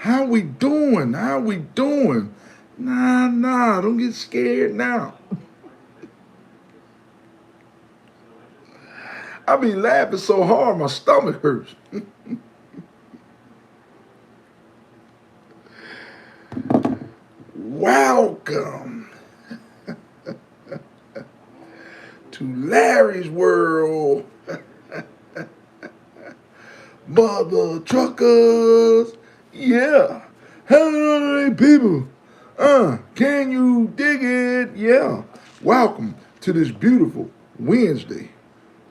How we doing? How we doing? Nah, don't get scared now. I be laughing so hard my stomach hurts. Welcome to Larry's World, mother truckers. Yeah. Hey people. Can you dig it? Yeah. Welcome to this beautiful Wednesday,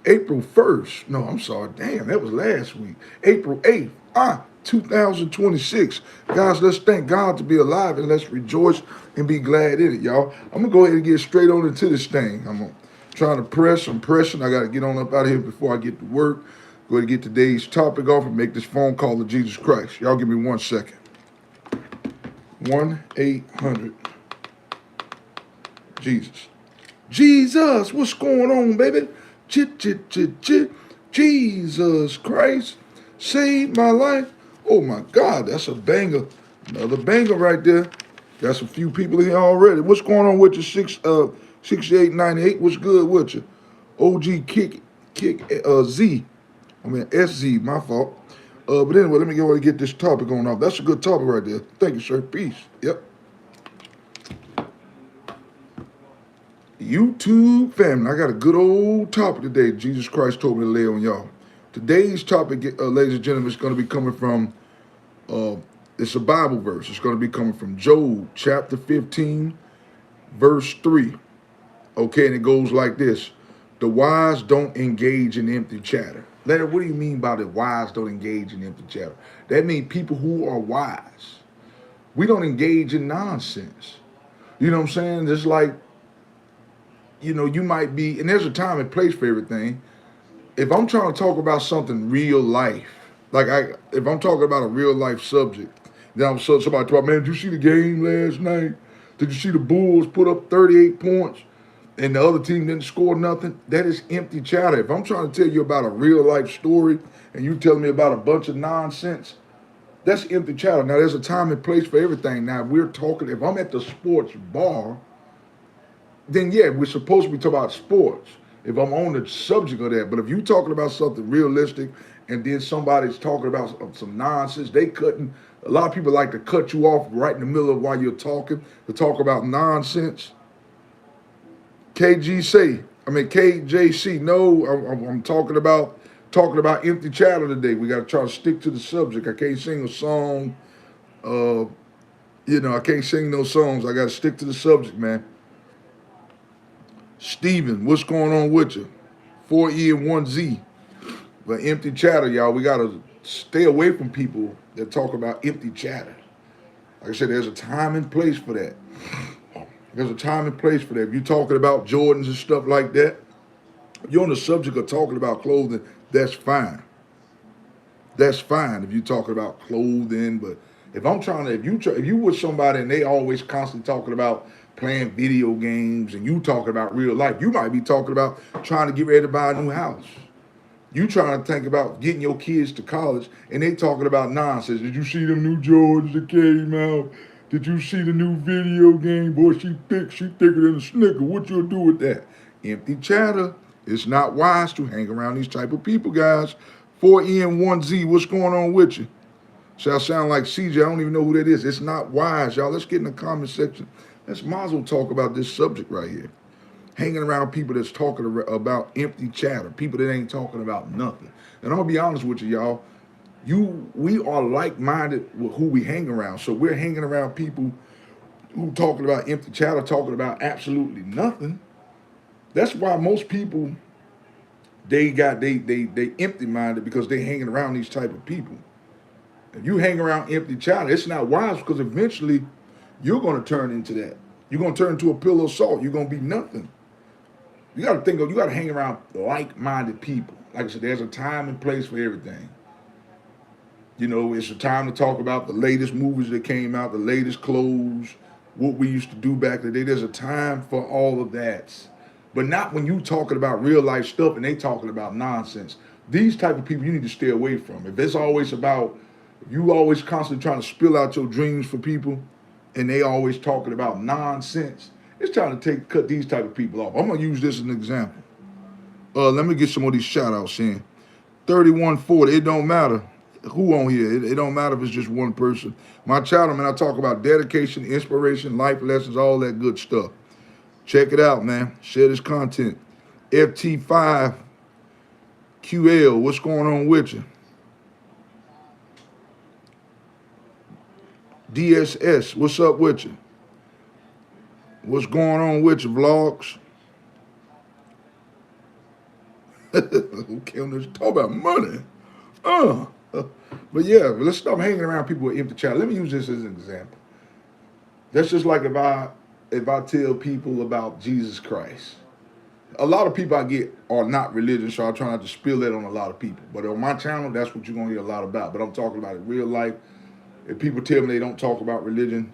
April 1st. No, I'm sorry. Damn, that was last week. April 8th. 2026. Guys, let's thank God to be alive and let's rejoice and be glad in it, y'all. I'm going to go ahead and get straight on into this thing. Trying to press. I'm pressing. I got to get on up out of here before I get to work. Go ahead and get today's topic off and make this phone call to Jesus Christ. Y'all give me 1 second. 1-800 Jesus. Jesus, what's going on, baby? Chit, chit, chit, chit. Jesus Christ, save my life. Oh my God, that's a banger. Another banger right there. Got some few people in here already. What's going on with you? 6898. What's good with you? OG Z. I mean SZ, my fault. But anyway, let me go and get this topic on off. That's a good topic right there. Thank you, sir. Peace. Yep. YouTube family, I got a good old topic today. Jesus Christ told me to lay on y'all. Today's topic, ladies and gentlemen, is going to be coming from, it's a Bible verse. It's going to be coming from Job chapter 15, verse 3. Okay, and it goes like this. The wise don't engage in empty chatter. Larry, what do you mean by the wise don't engage in empty chatter? That means people who are wise. We don't engage in nonsense. You know what I'm saying? Just like, you know, you might be, and there's a time and place for everything. If I'm trying to talk about something real life, if I'm talking about a real life subject, then I'm somebody talk, man, did you see the game last night? Did you see the Bulls put up 38 points and the other team didn't score nothing? That is empty chatter. If I'm trying to tell you about a real life story and you telling me about a bunch of nonsense, that's empty chatter. Now, there's a time and place for everything. Now, we're talking, if I'm at the sports bar, then yeah, we're supposed to be talking about sports if I'm on the subject of that. But if you're talking about something realistic and then somebody's talking about some nonsense, a lot of people like to cut you off right in the middle of while you're talking to talk about nonsense. KJC, no, I'm talking about empty chatter today. We got to try to stick to the subject. I can't sing a song. I can't sing no songs. I got to stick to the subject, man. Steven, what's going on with you? 4E and 1Z. But empty chatter, y'all. We got to stay away from people that talk about empty chatter. Like I said, there's a time and place for that. There's a time and place for that. If you're talking about Jordans and stuff like that, you're on the subject of talking about clothing, that's fine. That's fine if you're talking about clothing. But if you with somebody and they always constantly talking about playing video games and you talking about real life, you might be talking about trying to get ready to buy a new house. You trying to think about getting your kids to college and they talking about nonsense. Did you see them new Jordans that came out? Did you see the new video game? Boy, she thicker than a Snicker. What you'll do with that? Empty chatter. It's not wise to hang around these type of people, guys. 4E and 1Z, what's going on with you? Shall sound like CJ, I don't even know who that is. It's not wise, y'all. Let's get in the comment section. Let's might as well talk about this subject right here. Hanging around people that's talking about empty chatter, people that ain't talking about nothing. And I'm gonna be honest with you, y'all. We are like-minded with who we hang around. So we're hanging around people who talking about empty chatter, talking about absolutely nothing. That's why most people, they empty-minded because they hanging around these type of people. If you hang around empty chatter, it's not wise because eventually you're going to turn into that. You're going to turn into a pillow of salt. You're going to be nothing. You got to hang around like-minded people. Like I said, there's a time and place for everything. You know, it's a time to talk about the latest movies that came out, the latest clothes, what we used to do back in the day. There's a time for all of that. But not when you talking about real life stuff and they talking about nonsense. These type of people you need to stay away from. If it's always about You always constantly trying to spill out your dreams for people, and they always talking about nonsense. It's trying to cut these type of people off. I'm gonna use this as an example. Let me get some of these shout outs in. 3140, it don't matter who on here. It don't matter if it's just one person. My channel, man, I talk about dedication, inspiration, life lessons, all that good stuff. Check it out, man. Share this content. FT5QL, what's going on with you? DSS, what's up with you? What's going on with you, vlogs? Okay, let's talk about money. But yeah, let's stop hanging around people with empty chat. Let me use this as an example. That's just like if I tell people about Jesus Christ. A lot of people I get are not religious, so I try not to spill that on a lot of people. But on my channel, that's what you're gonna hear a lot about. But I'm talking about it real life. If people tell me they don't talk about religion,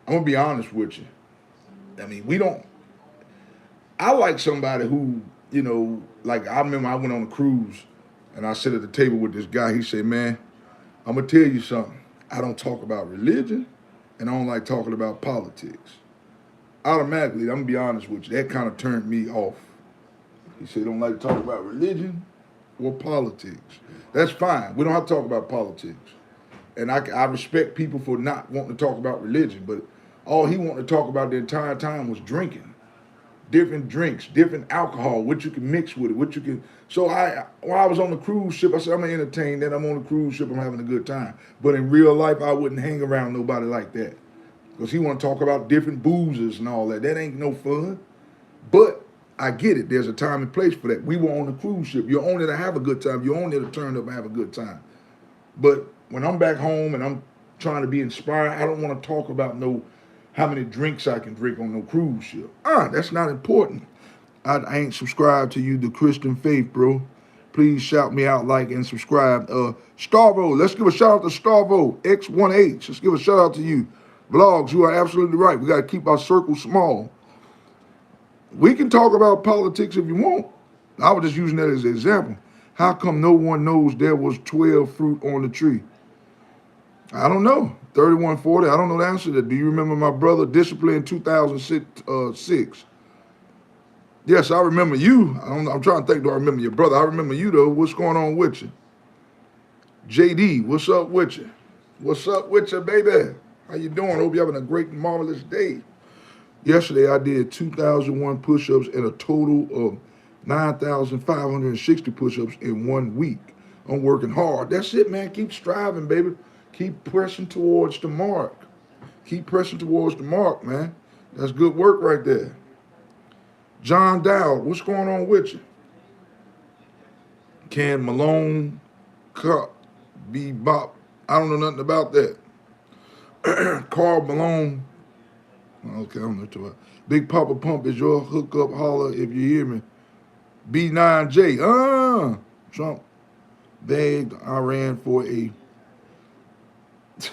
I'm gonna be honest with you. I mean, we don't. I like somebody who, you know, like I remember I went on a cruise and I sat at the table with this guy. He said, man, I'm gonna tell you something. I don't talk about religion and I don't like talking about politics. Automatically, I'm gonna be honest with you, that kind of turned me off. He said, don't like to talk about religion or politics. That's fine. We don't have to talk about politics. And I respect people for not wanting to talk about religion, but all he wanted to talk about the entire time was drinking. Different drinks, different alcohol, what you can mix with it, what you can. So while I was on the cruise ship, I said, I'm gonna entertain that. I'm on the cruise ship, I'm having a good time. But in real life, I wouldn't hang around nobody like that. Because he want to talk about different boozers and all that. That ain't no fun. But I get it. There's a time and place for that. We were on a cruise ship. You're on there to have a good time. You're on there to turn up and have a good time. But when I'm back home and I'm trying to be inspired, I don't want to talk about how many drinks I can drink on no cruise ship. That's not important. I ain't subscribed to you, the Christian faith, bro. Please shout me out, like, and subscribe. Starvo, let's give a shout out to Starvo, X1H. Let's give a shout out to you. Vlogs, you are absolutely right. We got to keep our circle small. We can talk about politics if you want. I was just using that as an example. How come no one knows there was 12 fruit on the tree? I don't know. 3140, I don't know the answer to that. Do you remember my brother Discipline 2006? Yes, I remember you. I'm trying to think, do I remember your brother? I remember you, though. What's going on with you? JD, what's up with you? What's up with you, baby? How you doing? Hope you're having a great, marvelous day. Yesterday, I did 2,001 push-ups and a total of 9,560 push-ups in 1 week. I'm working hard. That's it, man. Keep striving, baby. Keep pressing towards the mark. Keep pressing towards the mark, man. That's good work right there. John Dowd, what's going on with you? Can Malone Cup be bop? I don't know nothing about that. Carl Malone. Okay, I don't know what about. Big Papa Pump is your hookup holler if you hear me. B9J. Trump begged Iran for a.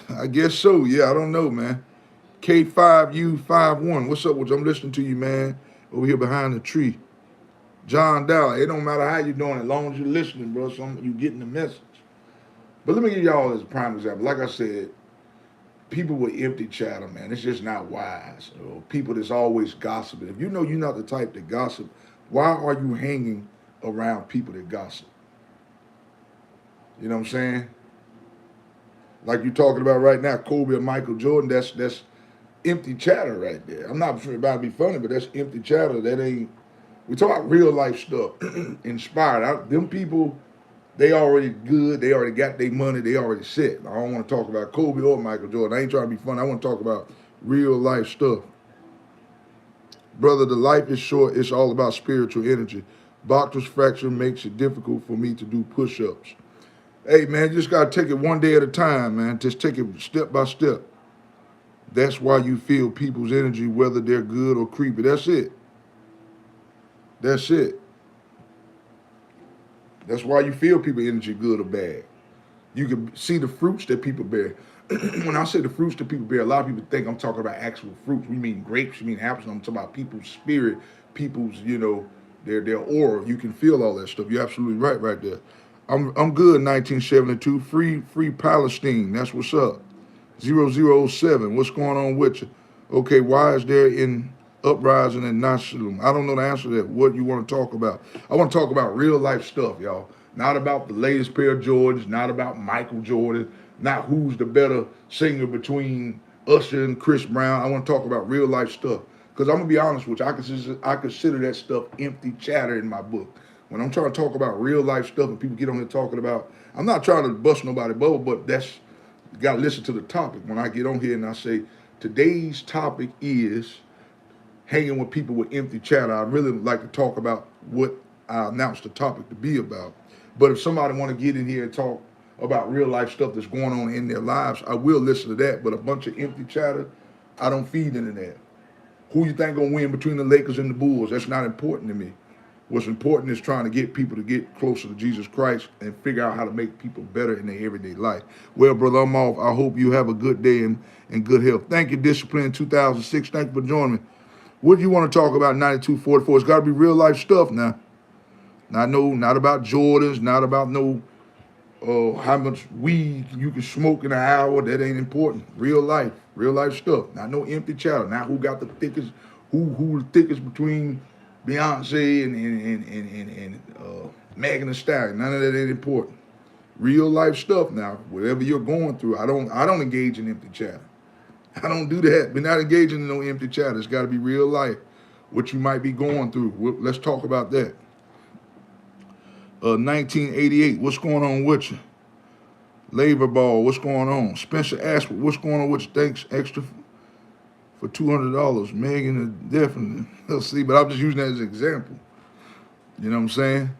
I guess so. Yeah, I don't know, man. K5U51. What's up with you? I'm listening to you, man. Over here behind the tree. John Dowd. It don't matter how you're doing, as long as you're listening, bro. So you getting the message. But let me give y'all as a prime example. Like I said, people with empty chatter, man, it's just not wise. People that's always gossiping. If you know you're not the type to gossip, why are you hanging around people that gossip? You know what I'm saying? Like you're talking about right now, Kobe and Michael Jordan, that's empty chatter right there. I'm not about to be funny, but that's empty chatter. That ain't, we talk about real life stuff, inspired. Them people, they already good. They already got their money. They already set. I don't want to talk about Kobe or Michael Jordan. I ain't trying to be funny. I want to talk about real life stuff. Brother, the life is short. It's all about spiritual energy. Boxer's fracture makes it difficult for me to do push-ups. Hey, man, you just got to take it one day at a time, man. Just take it step by step. That's why you feel people's energy, whether they're good or creepy. That's it. That's it. That's why you feel people's energy, good or bad. You can see the fruits that people bear. When I say the fruits that people bear, a lot of people think I'm talking about actual fruits. We mean grapes, we mean apples. I'm talking about people's spirit, people's, their aura. You can feel all that stuff. You're absolutely right there. I'm good. 1972. Free Palestine. That's what's up. 0007. What's going on with you? Okay, why is there an uprising in National? I don't know the answer to that. What you want to talk about? I want to talk about real life stuff, y'all. Not about the latest pair of Jordans, not about Michael Jordan, not who's the better singer between Usher and Chris Brown. I want to talk about real life stuff. Because I'm going to be honest with you, I consider that stuff empty chatter in my book. When I'm trying to talk about real life stuff and people get on here talking about, I'm not trying to bust nobody's bubble, but that's you got to listen to the topic. When I get on here and I say today's topic is hanging with people with empty chatter, I really like to talk about what I announced the topic to be about. But if somebody want to get in here and talk about real life stuff that's going on in their lives, I will listen to that. But a bunch of empty chatter, I don't feed into that. Who you think gonna win between the Lakers and the Bulls? That's not important to me. What's important is trying to get people to get closer to Jesus Christ and figure out how to make people better in their everyday life. Well, brother, I'm off. I hope you have a good day and good health. Thank you, Discipline 2006. Thank you for joining me. What do you want to talk about 9244? It's got to be real life stuff now. Not about Jordans, not about no how much weed you can smoke in an hour. That ain't important. Real life stuff. Not no empty chatter. Not who got the thickest, who the thickest between Beyonce and Megan Thee Stallion. None of that ain't important. Real life stuff now. Whatever you're going through, I don't engage in empty chatter. I don't do that. We're not engaging in no empty chatter. It's got to be real life. What you might be going through. Let's talk about that. 1988. What's going on with you? Labor Ball. What's going on? Spencer Ashford. What's going on with you? Thanks extra for $200. Megan, definitely. Let's see, but I'm just using that as an example. You know what I'm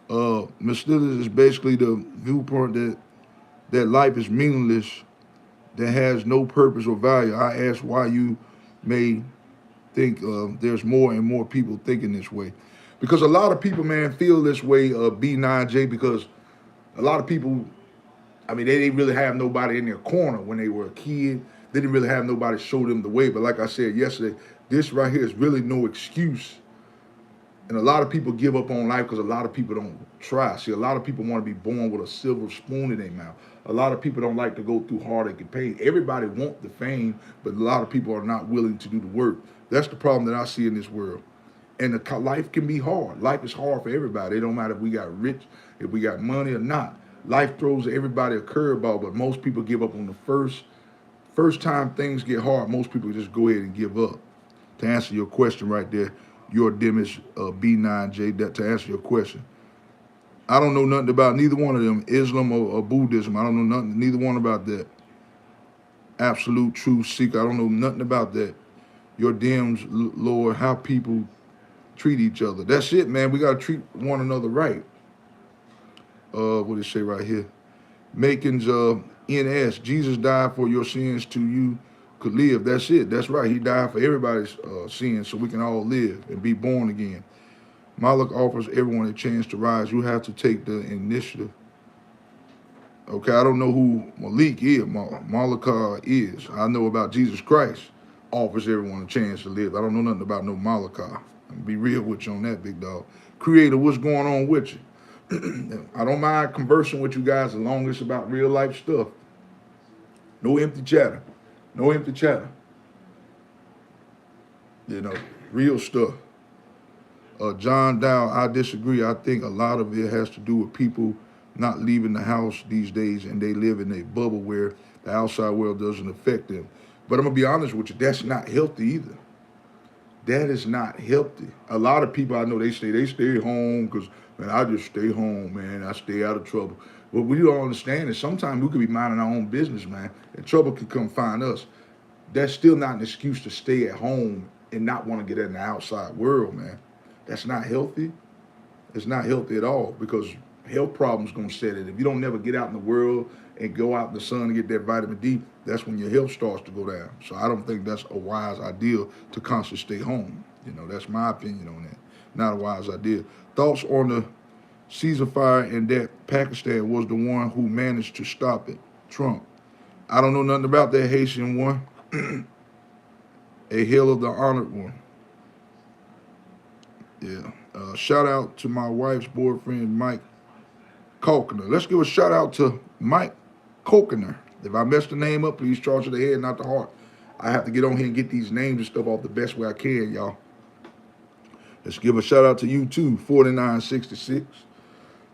saying? Mysterious is basically the viewpoint that life is meaningless, that has no purpose or value. I ask why you may think there's more and more people thinking this way. Because a lot of people, man, feel this way, B9J, because a lot of people, I mean, they didn't really have nobody in their corner when they were a kid. They didn't really have nobody show them the way. But like I said yesterday, this right here is really no excuse. And a lot of people give up on life because a lot of people don't try. See, a lot of people want to be born with a silver spoon in their mouth. A lot of people don't like to go through heartache and pain. Everybody wants the fame, but a lot of people are not willing to do the work. That's the problem that I see in this world. And life can be hard. Life is hard for everybody. It don't matter if we got rich, if we got money or not. Life throws everybody a curveball, but most people give up on the first time things get hard. Most people just go ahead and give up. To answer your question right there, your Demis B9J, that to answer your question. I don't know nothing about neither one of them, Islam or Buddhism. I don't know nothing, neither one about that. Absolute truth seeker. I don't know nothing about that. Your DMs, Lord, how people treat each other. That's it, man. We got to treat one another right. What did it say right here? Makings NS. Jesus died for your sins to you could live. That's it. That's right. He died for everybody's sins so we can all live and be born again. Malak offers everyone a chance to rise. You have to take the initiative. Okay, I don't know who Malik is, Malakah is. I know about Jesus Christ offers everyone a chance to live. I don't know nothing about no Malakah. Be real with you on that, big dog. Creator, what's going on with you? I don't mind conversing with you guys as long as it's about real life stuff. No empty chatter. No empty chatter. You know, real stuff. John Dow, I disagree. I think a lot of it has to do with people not leaving the house these days and they live in a bubble where the outside world doesn't affect them. But I'm going to be honest with you, that's not healthy either. That is not healthy. A lot of people I know, they stay home because, man, I just stay home, man. I stay out of trouble. What we don't understand is sometimes we could be minding our own business, man, and trouble could come find us. That's still not an excuse to stay at home and not want to get in the outside world, man. That's not healthy. It's not healthy at all because health problems going to set in. If you don't never get out in the world and go out in the sun and get that vitamin D, that's when your health starts to go down. So I don't think that's a wise idea to constantly stay home. You know, that's my opinion on that. Not a wise idea. Thoughts on the Caesar fire and that Pakistan was the one who managed to stop it? Trump. I don't know nothing about that Haitian one. A hail of the honored one. Yeah. Shout out to my wife's boyfriend, Mike Kalkner. Let's give a shout out to Mike Kalkner. If I messed the name up, please charge to the head, not the heart. I have to get on here and get these names and stuff off the best way I can, y'all. Let's give a shout out to you too, 4966.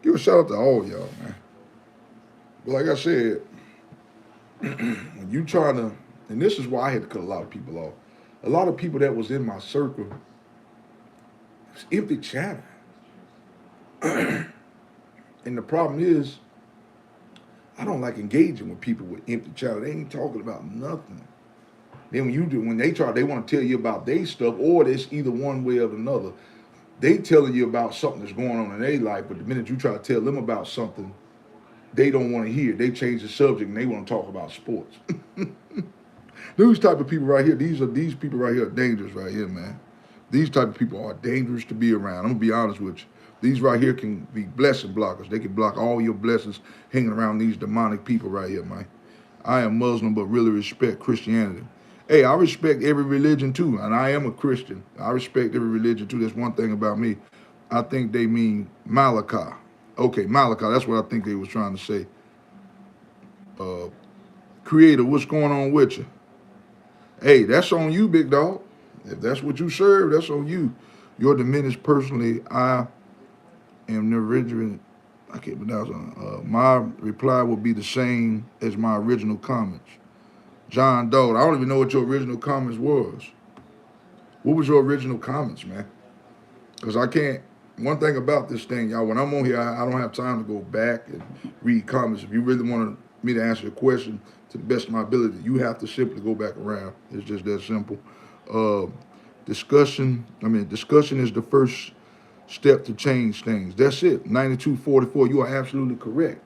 Give a shout out to all y'all, man. But like I said, when you trying to, and this is why I had to cut a lot of people off. A lot of people that was in my circle, it's empty chatter. And the problem is, I don't like engaging with people with empty chatter. They ain't talking about nothing. Then when they try, they want to tell you about their stuff, or it's either one way or another. They telling you about something that's going on in their life, but the minute you try to tell them about something, they don't want to hear. They change the subject and they want to talk about sports. These type of people right here, these people right here are dangerous right here, man. These type of people are dangerous to be around. I'm gonna be honest with you. These right here can be blessing blockers. They can block all your blessings hanging around these demonic people right here, man. I am Muslim, but really respect Christianity. Hey, I respect every religion too, and I am a Christian. I respect every religion too. That's one thing about me. I think they mean Malachi. Okay, Malachi, that's what I think they was trying to say. Creator, what's going on with you? Hey, that's on you, big dog. If that's what you serve, that's on you. You're diminished personally. I am the original. I can't pronounce it. My reply will be the same as my original comments. John Doe, I don't even know what your original comments was. What was your original comments, man? Because I can't. One thing about this thing, y'all, when I'm on here, I don't have time to go back and read comments. If you really want me to answer a question to the best of my ability, you have to simply go back around. It's just that simple. Discussion is the first step to change things. That's it. 9244, you are absolutely correct.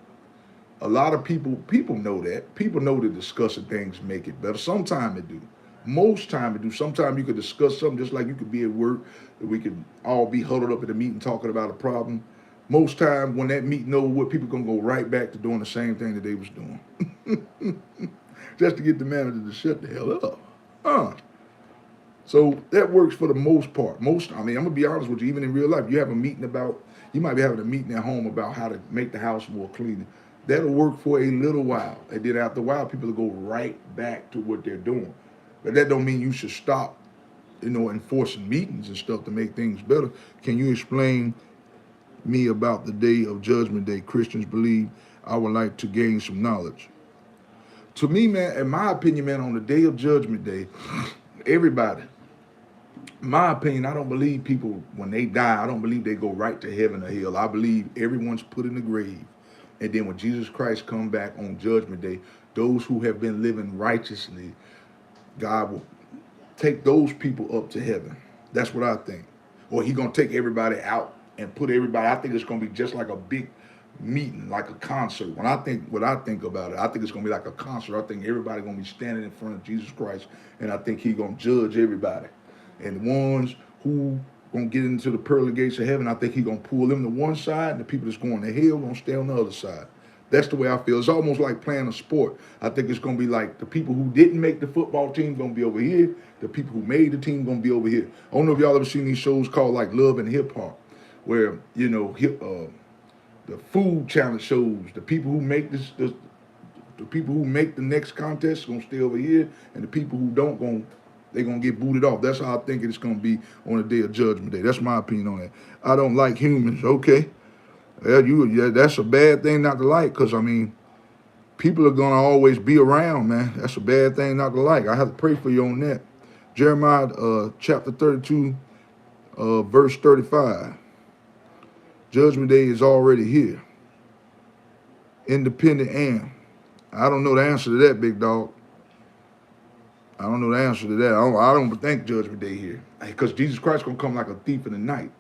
A lot of people know that. People know that discussing things make it better. Sometimes it do. Most time it do. Sometimes you could discuss something just like you could be at work, that we could all be huddled up at a meeting talking about a problem. Most time when that meeting over with, people gonna go right back to doing the same thing that they was doing. Just to get the manager to shut the hell up. So that works for the most part. I'm gonna be honest with you, even in real life, you might be having a meeting at home about how to make the house more clean. That'll work for a little while. And then after a while, people will go right back to what they're doing. But that don't mean you should stop, enforcing meetings and stuff to make things better. Can you explain me about the day of Judgment Day? Christians believe. I would like to gain some knowledge. To me, man, in my opinion, man, on the day of Judgment Day, everybody, my opinion, I don't believe people, when they die, I don't believe they go right to heaven or hell. I believe everyone's put in the grave. And then when Jesus Christ come back on Judgment Day, those who have been living righteously, God will take those people up to heaven. That's what I think. Or he gonna take everybody out and put everybody, I think it's gonna be just like a big meeting, like a concert. What I think about it, I think it's gonna be like a concert. I think everybody gonna be standing in front of Jesus Christ, and I think he gonna judge everybody. And the ones who gonna get into the pearly gates of heaven, I think he gonna pull them to one side, and the people that's going to hell gonna stay on the other side. That's the way I feel. It's almost like playing a sport. I think it's gonna be like the people who didn't make the football team gonna be over here. The people who made the team gonna be over here. I don't know if y'all ever seen these shows called like Love and Hip Hop, where the food challenge shows. The people who make the people who make the next contest gonna stay over here, and the people who don't they're gonna get booted off. That's how I think it's gonna be on the day of Judgment Day. That's my opinion on that. I don't like humans. Okay. That's a bad thing not to like, because people are gonna always be around, man. That's a bad thing not to like. I have to pray for you on that. Jeremiah chapter 32, verse 35. Judgment Day is already here. Independent am. I don't know the answer to that, big dog. I don't know the answer to that. I don't think Judgment Day here, because Jesus Christ gonna come like a thief in the night.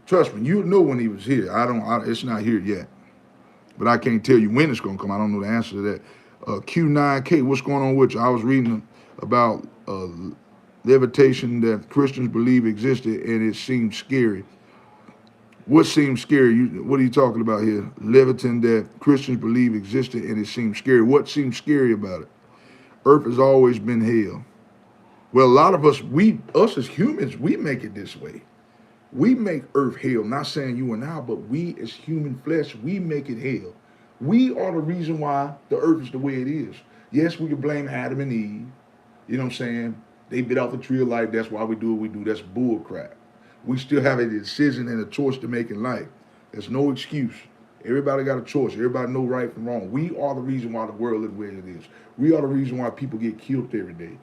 Trust me, you know when he was here. It's not here yet. But I can't tell you when it's going to come. I don't know the answer to that. Q9K, what's going on with you? I was reading about levitation that Christians believe existed, and it seems scary. What seems scary? What are you talking about here? Levitation that Christians believe existed, and it seems scary. What seems scary about it? Earth has always been hell. Well, a lot of us as humans, we make it this way. We make earth hell. Not saying you and I, but we as human flesh, we make it hell. We are the reason why the earth is the way it is. Yes, we can blame Adam and Eve. You know what I'm saying? They bit off the tree of life. That's why we do what we do. That's bull crap. We still have a decision and a choice to make in life. There's no excuse. Everybody got a choice. Everybody know right from wrong. We are the reason why the world is the way it is. We are the reason why people get killed every day.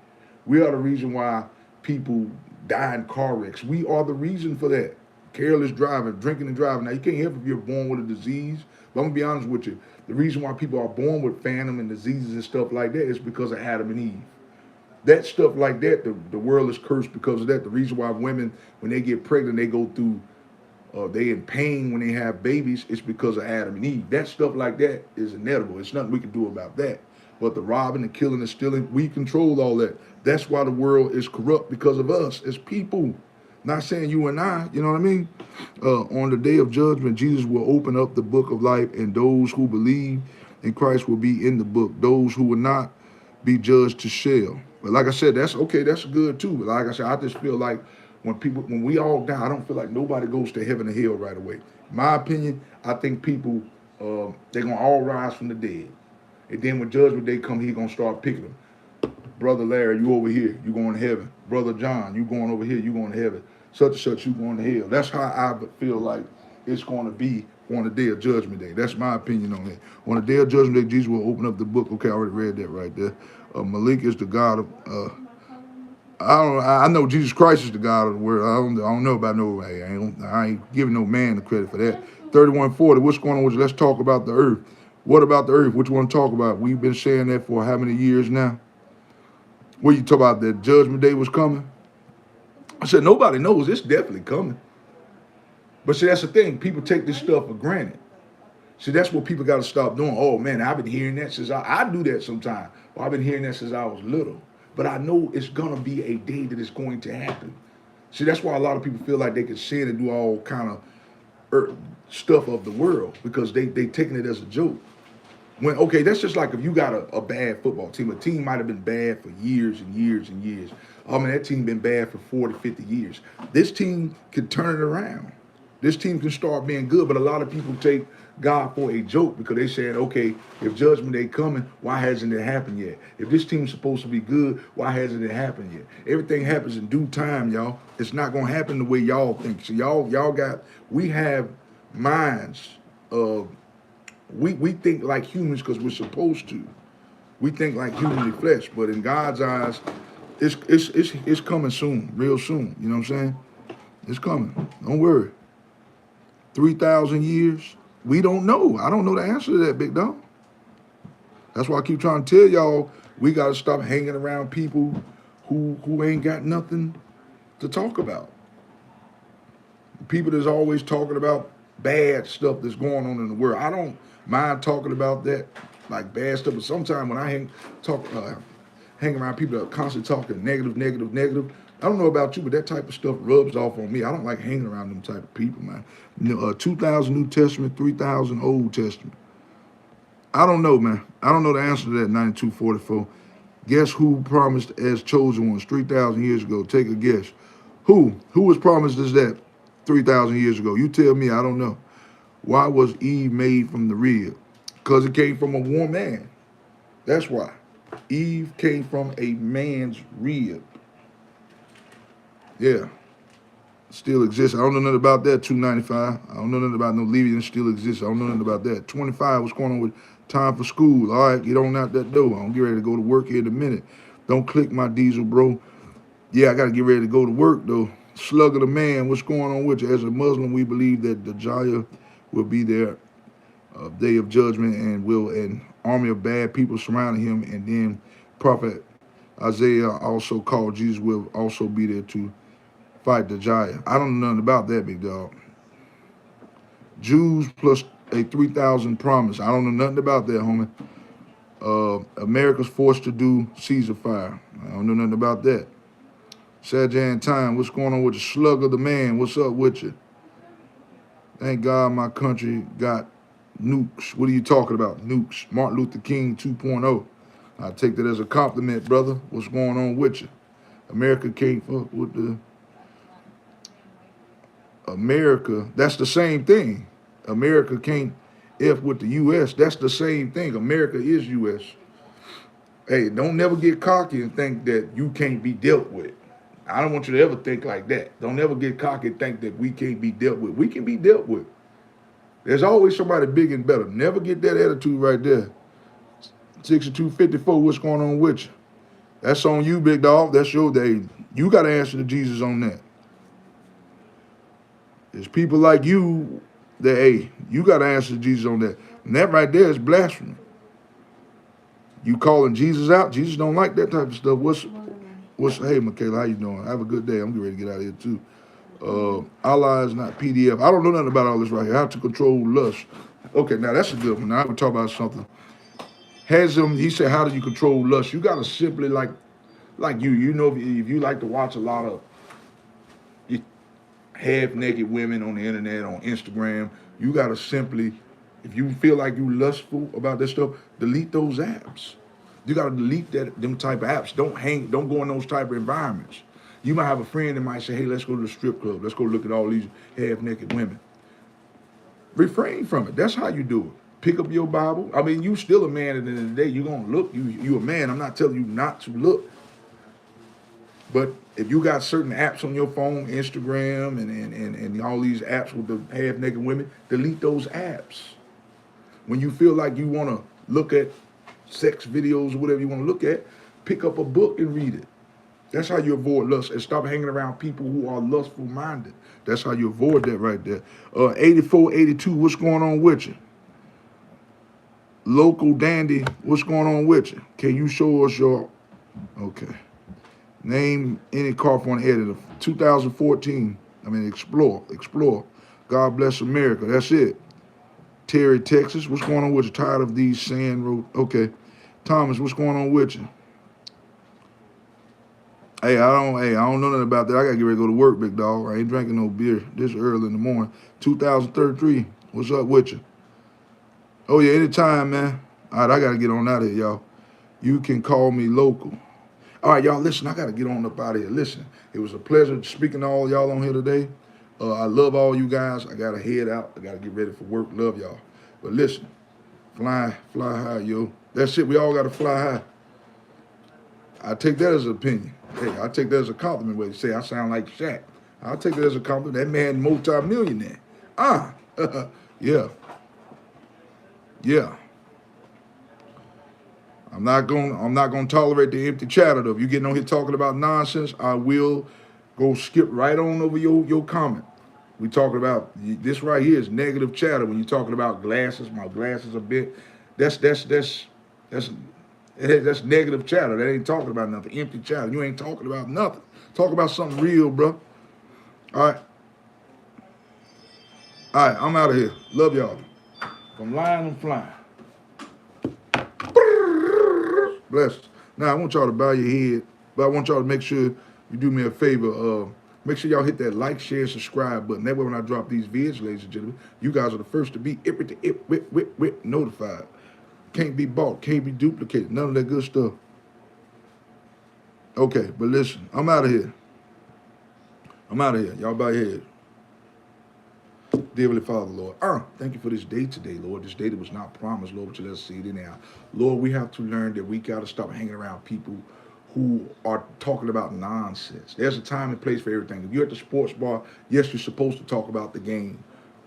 We are the reason why people die in car wrecks. We are the reason for that. Careless driving, drinking and driving. Now, you can't help if you're born with a disease. But I'm going to be honest with you. The reason why people are born with phantom and diseases and stuff like that is because of Adam and Eve. That stuff like that, the world is cursed because of that. The reason why women, when they get pregnant, they go through, they in pain when they have babies, it's because of Adam and Eve. That stuff like that is inedible. It's nothing we can do about that. But the robbing, the killing, the stealing, we control all that. That's why the world is corrupt, because of us as people. Not saying you and I, you know what I mean? On the day of judgment, Jesus will open up the book of life, and those who believe in Christ will be in the book. Those who will not be judged to shall. But like I said, that's okay, that's good too. But like I said, I just feel like when we all die, I don't feel like nobody goes to heaven or hell right away. My opinion, I think people, they're going to all rise from the dead. And then when judgment day come, he's going to start picking them. Brother Larry, you over here, you going to heaven. Brother John, you going over here, you going to heaven. Such and such, you going to hell. That's how I feel like it's going to be on the day of judgment day. That's my opinion on it. On the day of judgment day, Jesus will open up the book. Okay, I already read that right there. Malik is the God of, I know Jesus Christ is the God of the world. I don't know about no, I ain't giving no man the credit for that. 3140, what's going on with you? Let's talk about the earth. What about the earth? What you want to talk about? We've been saying that for how many years now? What you talk about, that judgment day was coming? I said, nobody knows. It's definitely coming. But see, that's the thing. People take this stuff for granted. See, that's what people got to stop doing. Oh, man, I've been hearing that since I do that sometimes. Well, I've been hearing that since I was little. But I know it's going to be a day that it's going to happen. See, that's why a lot of people feel like they can sin and do all kind of stuff of the world, because they taking it as a joke. When, okay, that's just like if you got a bad football team. A team might have been bad for years and years and years. I mean, that team been bad for 40, 50 years. This team can turn it around. This team can start being good, but a lot of people take God for a joke because they said, okay, if judgment day coming, why hasn't it happened yet? If this team's supposed to be good, why hasn't it happened yet? Everything happens in due time, y'all. It's not gonna happen the way y'all think. So we have minds of, we think like humans because we're supposed to. We think like humanly flesh, but in God's eyes, it's coming soon, real soon. You know what I'm saying? It's coming. Don't worry. 3,000 years? We don't know. I don't know the answer to that, big dog. That's why I keep trying to tell y'all, we got to stop hanging around people who ain't got nothing to talk about. People that's always talking about bad stuff that's going on in the world. I don't mind talking about that, like bad stuff, but sometimes when I hang around people that are constantly talking negative, I don't know about you, but that type of stuff rubs off on me. I don't like hanging around them type of people, man. 2,000 New Testament, 3,000 Old Testament. I don't know, man. I don't know the answer to that, 9244. Guess who promised as chosen ones 3,000 years ago? Take a guess. Who? Who was promised as that 3,000 years ago? You tell me, I don't know. Why was Eve made from the rib? Because it came from a woman. That's why. Eve came from a man's rib. Yeah. Still exists. I don't know nothing about that, 295. I don't know nothing about no Levian still exists. I don't know nothing about that. 25, what's going on with time for school? All right, get on out that door. I'm getting ready to go to work here in a minute. Don't click my diesel, bro. Yeah, I got to get ready to go to work, though. Slug of the man, what's going on with you? As a Muslim, we believe that the Dajjal will be there, day of judgment, and an army of bad people surrounding him. And then Prophet Isaiah also called Jesus will also be there to fight the giant. I don't know nothing about that, big dog. Jews plus a 3,000 promise. I don't know nothing about that, homie. America's forced to do Caesar fire. I don't know nothing about that. Sajan Time, what's going on with the slug of the man? What's up with you? Thank God my country got nukes. What are you talking about? Nukes. Martin Luther King 2.0. I take that as a compliment, brother. What's going on with you? America can't fuck with the America, that's the same thing. America can't F with the U.S. That's the same thing. America is U.S. Hey, don't never get cocky and think that you can't be dealt with. I don't want you to ever think like that. Don't ever get cocky and think that we can't be dealt with. We can be dealt with. There's always somebody big and better. Never get that attitude right there. 6254, what's going on with you? That's on you, big dog. That's your day. You got to answer to Jesus on that. There's people like you that, hey, you got to answer to Jesus on that. And that right there is blasphemy. You calling Jesus out? Jesus don't like that type of stuff. Hey, Michaela, how you doing? Have a good day. I'm getting ready to get out of here, too. Allah is not PDF. I don't know nothing about all this right here. How to control lust. Okay, now that's a good one. Now I would talk about something. He said, how do you control lust? You got to simply, like you know, if you like to watch a lot of half-naked women on the internet, on Instagram, you got to simply, if you feel like you lustful about this stuff, delete those apps. You got to delete them type of apps. Don't go in those type of environments. You might have a friend that might say, hey, let's go to the strip club. Let's go look at all these half-naked women. Refrain from it. That's how you do it. Pick up your Bible. I mean, you still a man at the end of the day. You're going to look. You a man. I'm not telling you not to look. But if you got certain apps on your phone, Instagram and all these apps with the half-naked women, delete those apps. When you feel like you want to look at sex videos or whatever you want to look at, pick up a book and read it. That's how you avoid lust and stop hanging around people who are lustful minded. That's how you avoid that right there. 8482, what's going on with you? Local Dandy, what's going on with you? Can you show us your, okay. Name any car for an editor. 2014, Explore. God bless America, that's it. Terry, Texas, what's going on with you? Tired of these sand road, okay. Thomas, what's going on with you? Hey, I don't know nothing about that. I gotta get ready to go to work, big dog. I ain't drinking no beer this early in the morning. 2033, what's up with you? Oh yeah, anytime, man. All right, I gotta get on out of here, y'all. You can call me local. All right, y'all, listen, I gotta get on up out of here. Listen, it was a pleasure speaking to all y'all on here today. I love all you guys. I gotta head out. I gotta get ready for work. Love y'all. But listen, fly high, yo. That's it. We all gotta fly high. I take that as an opinion. Hey, I take that as a compliment where you say I sound like Shaq. I'll take that as a compliment. That man multi-millionaire. Yeah. Yeah. I'm not gonna tolerate the empty chatter though. If you're getting on here talking about nonsense, I will go skip right on over your comment. We talking about this right here is negative chatter. When you're talking about glasses, my glasses are big. That's negative chatter. That ain't talking about nothing. Empty chatter. You ain't talking about nothing. Talk about something real, bro. All right. All right, I'm out of here. Love y'all. From lying and flying. Bless. Now, I want y'all to bow your head, but I want y'all to make sure you do me a favor. Make sure y'all hit that like, share, subscribe button. That way when I drop these vids, ladies and gentlemen, you guys are the first to be notified. Can't be bought, can't be duplicated, none of that good stuff. Okay, but listen, I'm out of here. Y'all bow your head. Dear Heavenly Father, Lord, thank you for this day today, Lord. This day that was not promised, Lord, but you let us see it anyhow. Lord, we have to learn that we got to stop hanging around people who are talking about nonsense. There's a time and place for everything. If you're at the sports bar, yes, you're supposed to talk about the game,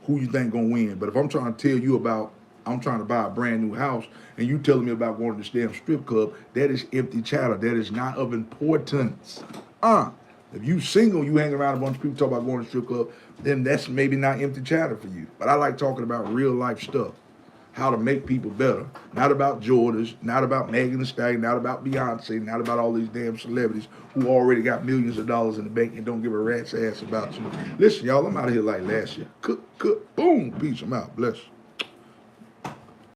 who you think gonna win. But if I'm trying to tell you about, I'm trying to buy a brand new house, and you telling me about going to this damn strip club, that is empty chatter. That is not of importance. If you single, you hang around a bunch of people talk about going to strip club, then that's maybe not empty chatter for you. But I like talking about real life stuff. How to make people better. Not about Jordans, not about Megan Thee Stallion, not about Beyonce, not about all these damn celebrities who already got millions of dollars in the bank and don't give a rat's ass about you. Listen, y'all, I'm out of here like last year. Cook, boom, peace, I'm out. Bless.